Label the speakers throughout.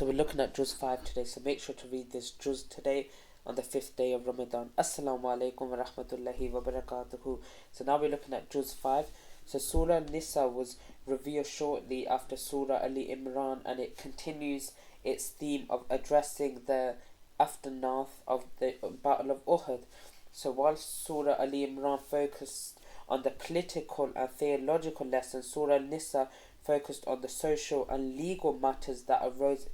Speaker 1: So we're looking at Juz 5 today, so make sure to read this Juz today on the 5th day of Ramadan. Assalamu alaikum wa rahmatullahi wa barakatuhu. So now we're looking at Juz 5. So Surah Nisa was revealed shortly after Surah Ali Imran, and it continues its theme of addressing the aftermath of the Battle of Uhud. So while Surah Ali Imran focused on the political and theological lessons, Surah Nisa focused on the social and legal matters that arose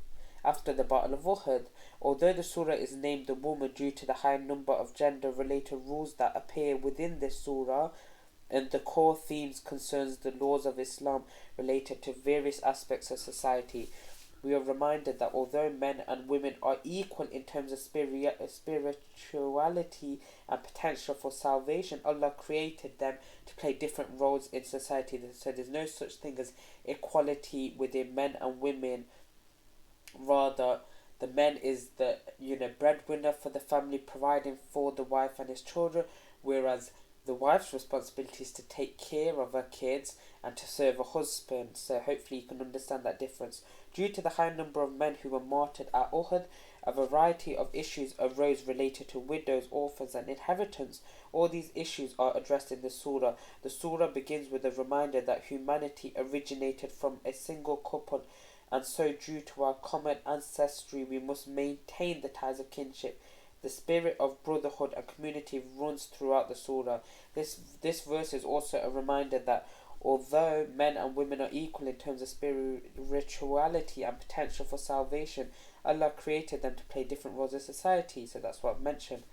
Speaker 1: after the Battle of Uhud. Although the surah is named the woman due to the high number of gender-related rules that appear within this surah, and the core themes concerns the laws of Islam related to various aspects of society. We are reminded that although men and women are equal in terms of spirituality and potential for salvation, Allah created them to play different roles in society. So there's no such thing as equality within men and women. Rather, the man is the breadwinner for the family, providing for the wife and his children, whereas the wife's responsibility is to take care of her kids and to serve her husband. So hopefully you can understand that difference. Due to the high number of men who were martyred at Uhud, a variety of issues arose related to widows, orphans and inheritance. All these issues are addressed in the surah. The surah begins with a reminder that humanity originated from a single couple, and so due to our common ancestry we must maintain the ties of kinship. The spirit of brotherhood and community runs throughout the surah. This verse is also a reminder that although men and women are equal in terms of spirituality and potential for salvation, Allah created them to play different roles in society. So that's what I've mentioned.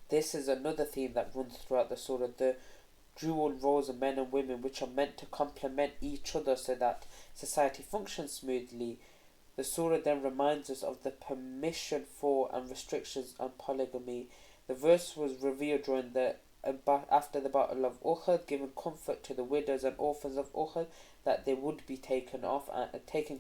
Speaker 1: This is another theme that runs throughout the surah, the dual roles of men and women, which are meant to complement each other so that society functions smoothly. The surah then reminds us of the permission for and restrictions on polygamy. The verse was revealed during after the Battle of Uhud, giving comfort to the widows and orphans of Uhud that they would be taken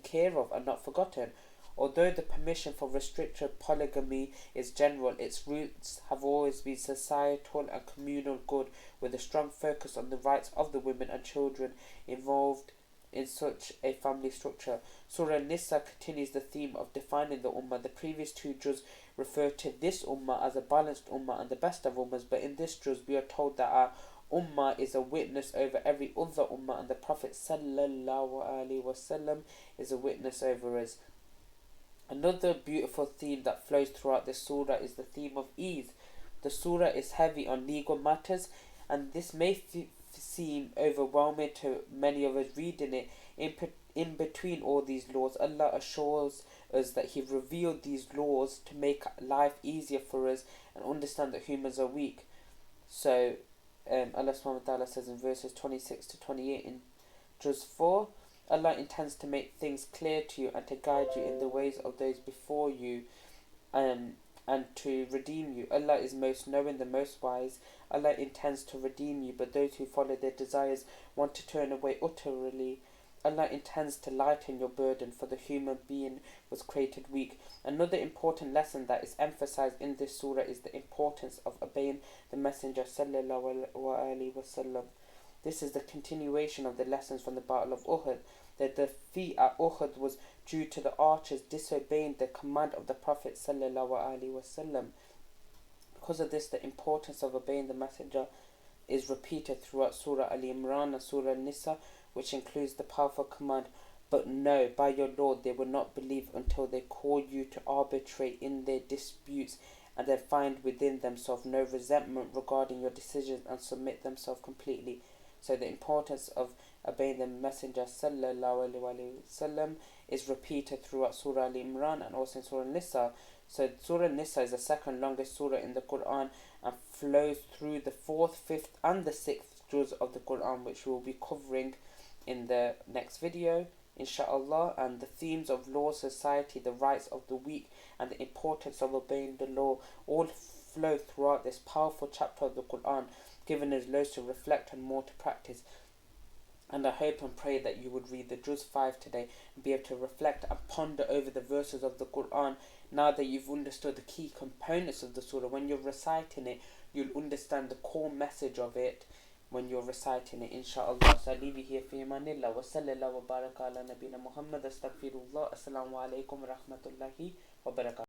Speaker 1: care of and not forgotten. Although the permission for restricted polygamy is general, its roots have always been societal and communal good, with a strong focus on the rights of the women and children involved in such a family structure. Surah Nisa continues the theme of defining the Ummah. The previous two juz refer to this Ummah as a balanced Ummah and the best of Ummahs, but in this juz we are told that our Ummah is a witness over every other Ummah, and the Prophet ﷺ is a witness over us. Another beautiful theme that flows throughout this surah is the theme of ease. The surah is heavy on legal matters, and this may seem overwhelming to many of us reading it. In between all these laws, Allah assures us that He revealed these laws to make life easier for us and understand that humans are weak. So Allah subhanahu wa ta'ala says in verses 26 to 28 in Juz 4, Allah intends to make things clear to you and to guide you in the ways of those before you, and to redeem you. Allah is most knowing, the most wise. Allah intends to redeem you, but those who follow their desires want to turn away utterly. Allah intends to lighten your burden, for the human being was created weak. Another important lesson that is emphasized in this surah is the importance of obeying the Messenger sallallahu alaihi wasallam. This is the continuation of the lessons from the Battle of Uhud. The defeat at Uhud was due to the archers disobeying the command of the Prophet sallallahu alaihi wasallam. Because of this, the importance of obeying the Messenger is repeated throughout Surah Ali Imran and Surah Nisa, which includes the powerful command, "But know, by your Lord, they will not believe until they call you to arbitrate in their disputes, and then find within themselves no resentment regarding your decisions and submit themselves completely." So the importance of obeying the Messenger sallallahu alaihi wasallam is repeated throughout Surah Al Imran and also in Surah Nisa. So Surah Nisa is the second longest surah in the Quran and flows through the 4th, 5th and the 6th juz of the Quran, which we will be covering in the next video, inshallah. And the themes of law, society, the rights of the weak and the importance of obeying the law all flow throughout this powerful chapter of the Quran, giving us loads to reflect and more to practice. And I hope and pray that you would read the Juz 5 today and be able to reflect and ponder over the verses of the Quran. Now that you've understood the key components of the surah, when you're reciting it, you'll understand the core message of it. when you're reciting it, inshallah. So I leave you here fi amanillah wa sallallahu wa baraka ala nabina Muhammad astaghfirullah. Assalamu alaikum wa rahmatullahi wa barakatuh.